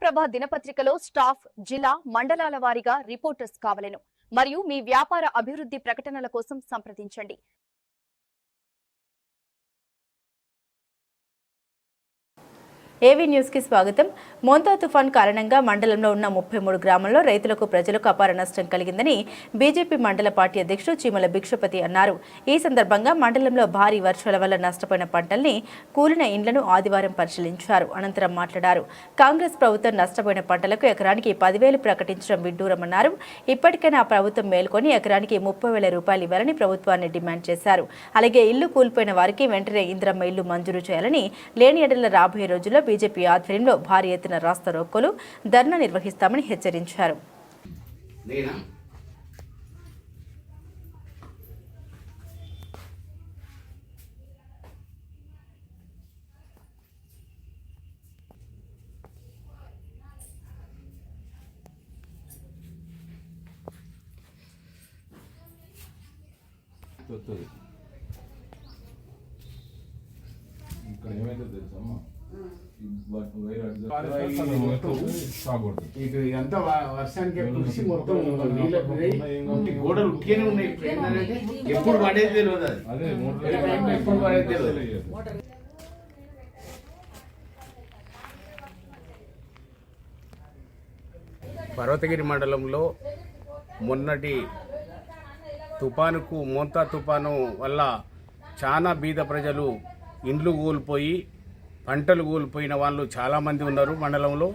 ఆంధ్రప్రభ దినపత్రికలో స్టాఫ్ జిల్లా మండలాల వారీగా రిపోర్టర్స్ కావలెను మరియు మీ వ్యాపార అభివృద్ధి ప్రకటనల కోసం సంప్రదించండి। ఏవీ న్యూస్ కి స్వాగతం। మోంతా తుఫాన్ కారణంగా మండలంలో ఉన్న 33 గ్రామాల్లో రైతులకు ప్రజలకు అపార నష్టం కలిగిందని బీజేపీ మండల పార్టీ అధ్యక్షుడు చీమల భిక్షపతి అన్నారు। ఈ సందర్భంగా మండలంలో భారీ వర్షాల వల్ల నష్టపోయిన పంటల్ని, కూలిన ఇండ్లను ఆదివారం పరిశీలించారు। అనంతరం మాట్లాడారు। కాంగ్రెస్ ప్రభుత్వం నష్టపోయిన పంటలకు ఎకరానికి 10,000 ప్రకటించడం విడ్డూరమన్నారు। ఇప్పటికైనా ప్రభుత్వం మేల్కొని ఎకరానికి 30,000 రూపాయలు ఇవ్వాలని ప్రభుత్వాన్ని డిమాండ్ చేశారు। అలాగే ఇల్లు కూలిపోయిన వారికి వెంటనే ఇంద్రమ్మ ఇల్లు మంజూరు చేయాలని, లేని ఎడల రాబోయే రోజుల్లో బీజేపీ ఆధ్వర్యంలో భారీ ఎత్తున రాస్తా రోకోలు, ధర్నా నిర్వహిస్తామని హెచ్చరించారు। ఇక్కడ ఏమైతే తెలుసమ్మా ఎంత వర్షానికి కృషి మొత్తం గోడలు ఉట్టిగానే ఉన్నాయి। ఎప్పుడు పడేది తెలియదు, అది ఎప్పుడు పడేది తెలియదు। పర్వతగిరి మండలంలో మొన్నటి తుఫానుకు, మోంతా తుఫాను వల్ల చాలా బీద ప్రజలు ఇండ్లు కూలిపోయి, పంటలు కూలిపోయిన వాళ్ళు చాలామంది ఉన్నారు మండలంలో।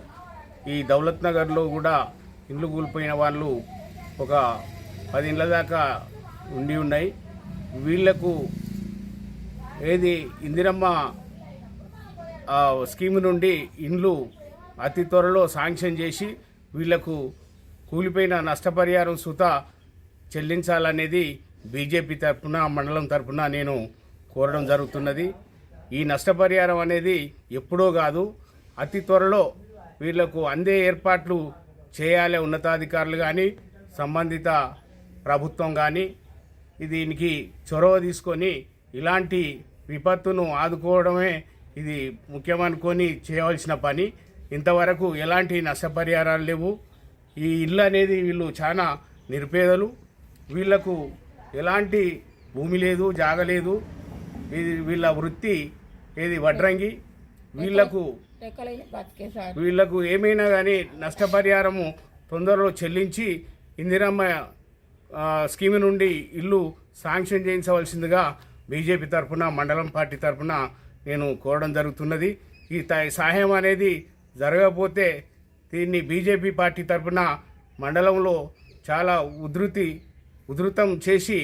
ఈ దౌలత్ నగర్లో కూడా ఇండ్లు కూలిపోయిన వాళ్ళు ఒక 10 ఇండ్ల దాకా ఉన్నాయి। వీళ్లకు ఏది ఇందిరమ్మ స్కీమ్ నుండి ఇండ్లు అతి త్వరలో శాంక్షన్ చేసి వీళ్లకు కూలిపోయిన నష్టపరిహారం సుత చెల్లించాలనేది బీజేపీ తరఫున, మండలం తరఫున నేను కోరడం జరుగుతున్నది। ఈ నష్టపరిహారం అనేది ఎప్పుడో కాదు, అతి త్వరలో వీళ్లకు అందే ఏర్పాట్లు చేయాలి ఉన్నతాధికారులు కానీ, సంబంధిత ప్రభుత్వం కానీ దీనికి చొరవ తీసుకొని ఇలాంటి విపత్తును ఆదుకోవడమే ఇది ముఖ్యమనుకొని చేయవలసిన పని। ఇంతవరకు ఎలాంటి నష్టపరిహారాలు లేవు। ఈ ఇల్లు అనేది వీళ్ళు చాలా నిరుపేదలు, వీళ్లకు ఎలాంటి భూమి లేదు, జాగ లేదు। ఇది వీళ్ళ వృత్తి ఏది వడ్రంగి। వీళ్లకు ఏమైనా కానీ నష్టపరిహారము తొందరలో చెల్లించి ఇందిరమ్మ స్కీమ్ నుండి ఇల్లు శాంక్షన్ చేయించవలసిందిగా బీజేపీ తరఫున, మండలం పార్టీ తరఫున నేను కోరడం జరుగుతున్నది। ఈ సహాయం అనేది జరగకపోతే దీన్ని బీజేపీ పార్టీ తరఫున మండలంలో చాలా ఉధృతం చేసి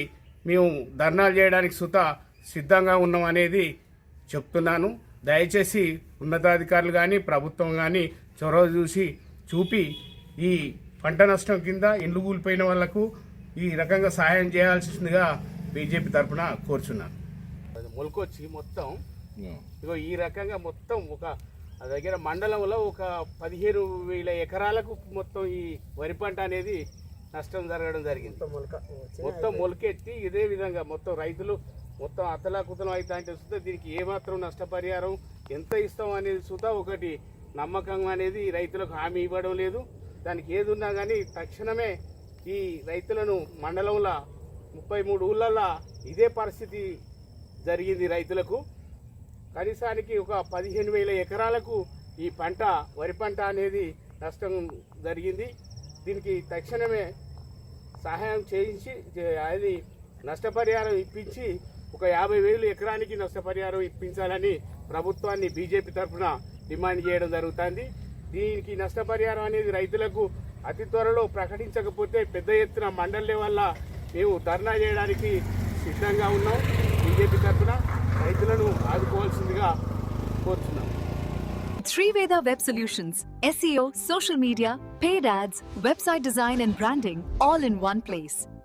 మేము ధర్నాలు చేయడానికి సుత సిద్ధంగా ఉన్నాం అనేది చెప్తున్నాను। దయచేసి ఉన్నతాధికారులు కానీ, ప్రభుత్వం కానీ చొరవ చూపి ఈ పంట నష్టం కింద ఇండ్లు కూలిపోయిన వాళ్లకు ఈ రకంగా సహాయం చేయాల్సిందిగా బీజేపీ తరఫున కోరుచున్నాను। మొలకొచ్చి మొత్తం ఇగో ఈ రకంగా మొత్తం ఒక దగ్గర మండలంలో ఒక 15,000 ఎకరాలకు మొత్తం ఈ వరి పంట అనేది నష్టం జరగడం జరిగింది। మొత్తం మొలకెత్తి ఇదే విధంగా మొత్తం రైతులు మొత్తం అతలాకుతలం అయితే అంటే సుతా దీనికి ఏమాత్రం నష్టపరిహారం ఎంత ఇస్తాం అనేది సుతా ఒకటి నమ్మకం అనేది రైతులకు హామీ ఇవ్వడం లేదు। దానికి ఏది ఉన్నా కానీ తక్షణమే ఈ రైతులను మండలంలో 33 ఊళ్ళల్లో ఇదే పరిస్థితి జరిగింది రైతులకు। కనీసానికి ఒక 15,000 ఎకరాలకు ఈ పంట, వరి పంట అనేది నష్టం జరిగింది। దీనికి తక్షణమే సహాయం చేయించి అది నష్టపరిహారం ఇప్పించి ఒక 50,000 ఎకరానికి నష్టపరిహారం ఇప్పించాలని ప్రభుత్వాన్ని బీజేపీ తరఫున డిమాండ్ చేయడం జరుగుతుంది। దీనికి నష్టపరిహారం అనేది రైతులకు అతి త్వరలో ప్రకటించకపోతే పెద్ద ఎత్తున మండలి వల్ల మేము ధర్నా చేయడానికి సిద్ధంగా ఉన్నాం। బీజేపీ తరఫున రైతులను ఆదుకోవాల్సిందిగా కోరుతున్నాం। Triveda Web Solutions, SEO, social media, paid ads, website design and branding, all in one place.